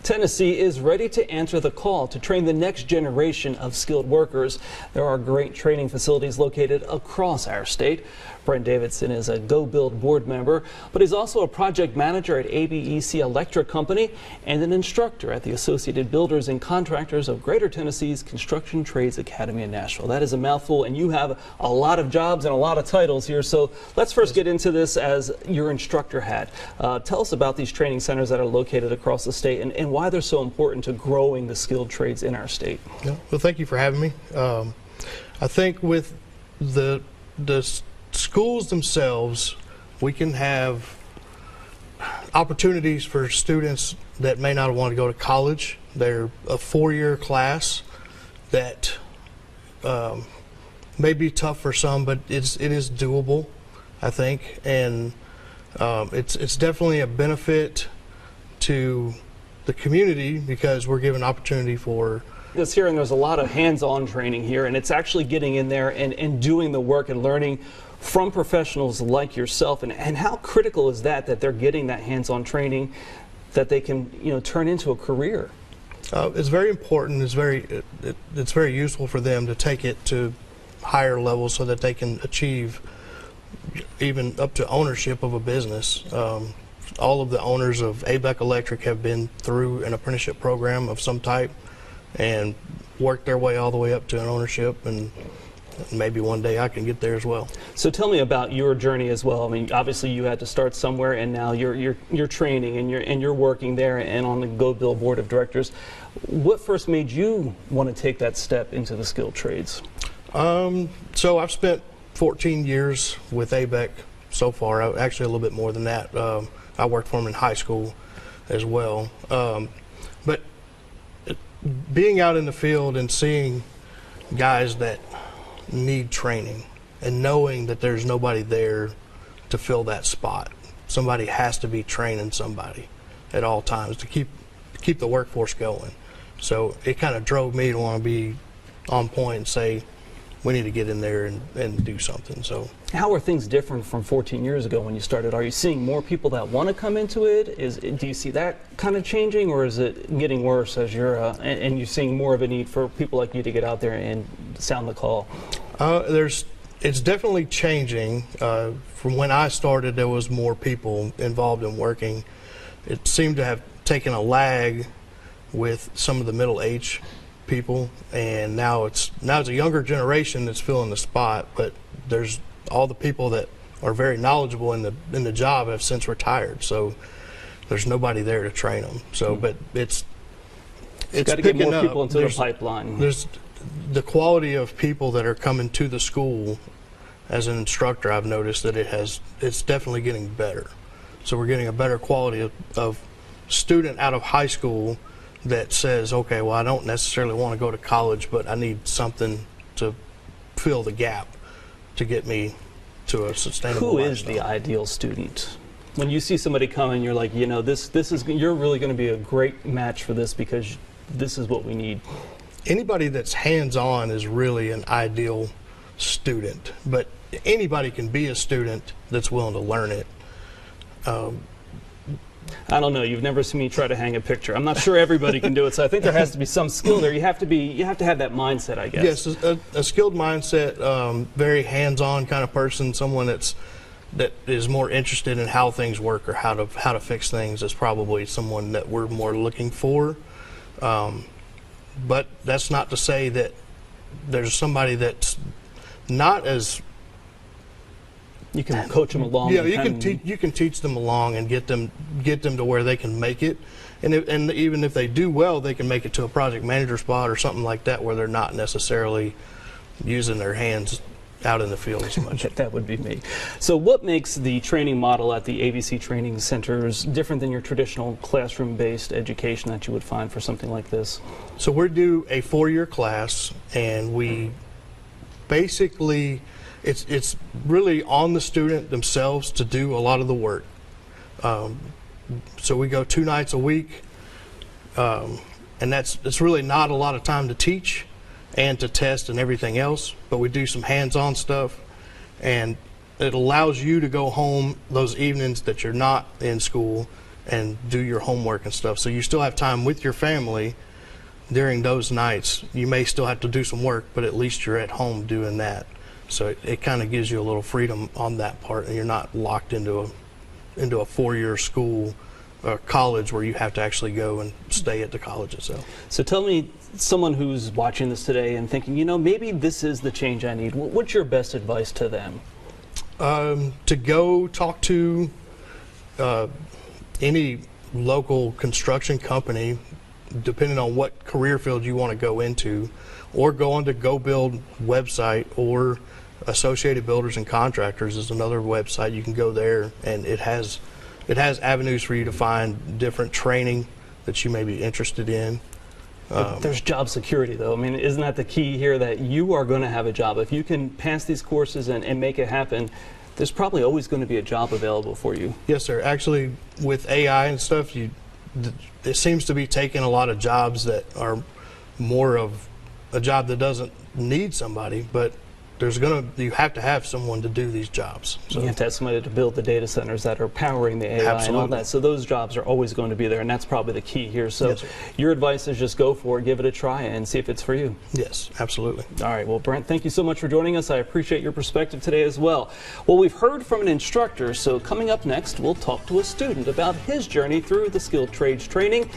Tennessee is ready to answer the call to train the next generation of skilled workers. There are great training facilities located across our state. Brent Davidson is a Go Build board member, but he's also a project manager at ABEC Electric Company and an instructor at the Associated Builders and Contractors of Greater Tennessee's Construction Trades Academy in Nashville. That is a mouthful, and you have a lot of jobs and a lot of titles here. So let's first get into this as your instructor hat. Tell us about these training centers that are located across the state and why they're so important to growing the skilled trades in our state. Yeah, well, thank you for having me. I think with the schools themselves, we can have opportunities for students that may not want to go to college. They're a four-year class that may be tough for some, but it is doable, I think, and it's definitely a benefit to the community because we're given opportunity for this here, and there's a lot of hands-on training here, and it's actually getting in there and doing the work and learning from professionals like yourself. And how critical is that they're getting that hands-on training that they can turn into a career? It's very important. It's very useful for them to take it to higher levels so that they can achieve even up to ownership of a business. All of the owners of ABEC Electric have been through an apprenticeship program of some type and worked their way all the way up to an ownership, and maybe one day I can get there as well. So tell me about your journey as well. I mean, obviously you had to start somewhere, and now you're training and you're working there and on the Go Build board of directors. What first made you want to take that step into the skilled trades? So I've spent 14 years with ABEC so far. Actually a little bit more than that. I worked for them in high school as well. But being out in the field and seeing guys that need training and knowing that there's nobody there to fill that spot. Somebody has to be training somebody at all times to keep the workforce going. So it kind of drove me to want to be on point and say, we need to get in there and do something. So how are things different from 14 years ago when you started? Are you seeing more people that want to come into it? Do you see that kind of changing, or is it getting worse as you're and you're seeing more of a need for people like you to get out there and sound the call? It's definitely changing. From when I started, there was more people involved in working. It seemed to have taken a lag with some of the middle-aged people, and now it's a younger generation that's filling the spot, but there's all the people that are very knowledgeable in the job have since retired, so there's nobody there to train them. So but it's got to get more people into the pipeline. There's the quality of people that are coming to the school. As an instructor, I've noticed that it's definitely getting better. So we're getting a better quality of student out of high school that says, okay, well, I don't necessarily want to go to college, but I need something to fill the gap to get me to a sustainable Who lifestyle. is the ideal student? When you see somebody come and you're like, you're really going to be a great match for this because this is what we need. Anybody that's hands-on is really an ideal student, but anybody can be a student that's willing to learn it. I don't know. You've never seen me try to hang a picture. I'm not sure everybody can do it, so I think there has to be some skill there. You have to have that mindset, I guess. Yes, a skilled mindset, very hands-on kind of person, someone that is more interested in how things work or how to fix things is probably someone that we're more looking for. But that's not to say that there's somebody that's not as. You can coach them along. Yeah, you can teach them along and get them to where they can make it, and even if they do well, they can make it to a project manager spot or something like that where they're not necessarily using their hands out in the field as much. That would be me. So what makes the training model at the ABC training centers different than your traditional classroom-based education that you would find for something like this? So we do a 4-year class, and we basically it's really on the student themselves to do a lot of the work. So we go 2 nights a week, and it's really not a lot of time to teach and to test and everything else, but we do some hands-on stuff, and it allows you to go home those evenings that you're not in school and do your homework and stuff. So you still have time with your family during those nights. You may still have to do some work, but at least you're at home doing that. So it kind of gives you a little freedom on that part, and you're not locked into a 4-year school or college where you have to actually go and stay at the college itself. So tell me, someone who's watching this today and thinking, you know, maybe this is the change I need. What's your best advice to them? To go talk to any local construction company, depending on what career field you want to go into, or go on to Go Build website, or Associated Builders and Contractors is another website. You can go there, and it has avenues for you to find different training that you may be interested in. But there's job security, though. I mean, isn't that the key here, that you are going to have a job? If you can pass these courses and make it happen, there's probably always going to be a job available for you. Yes, sir. Actually, with AI and stuff, it seems to be taking a lot of jobs that are more of a job that doesn't need somebody, but you have to have someone to do these jobs. So you have to have somebody to build the data centers that are powering the AI Absolutely. and all that. So those jobs are always going to be there, and that's probably the key here. So Yes, sir. Your advice is just go for it, give it a try, and see if it's for you. Yes, absolutely. All right, well, Brent, thank you so much for joining us. I appreciate your perspective today as well. Well, we've heard from an instructor, so coming up next, we'll talk to a student about his journey through the skilled trades training.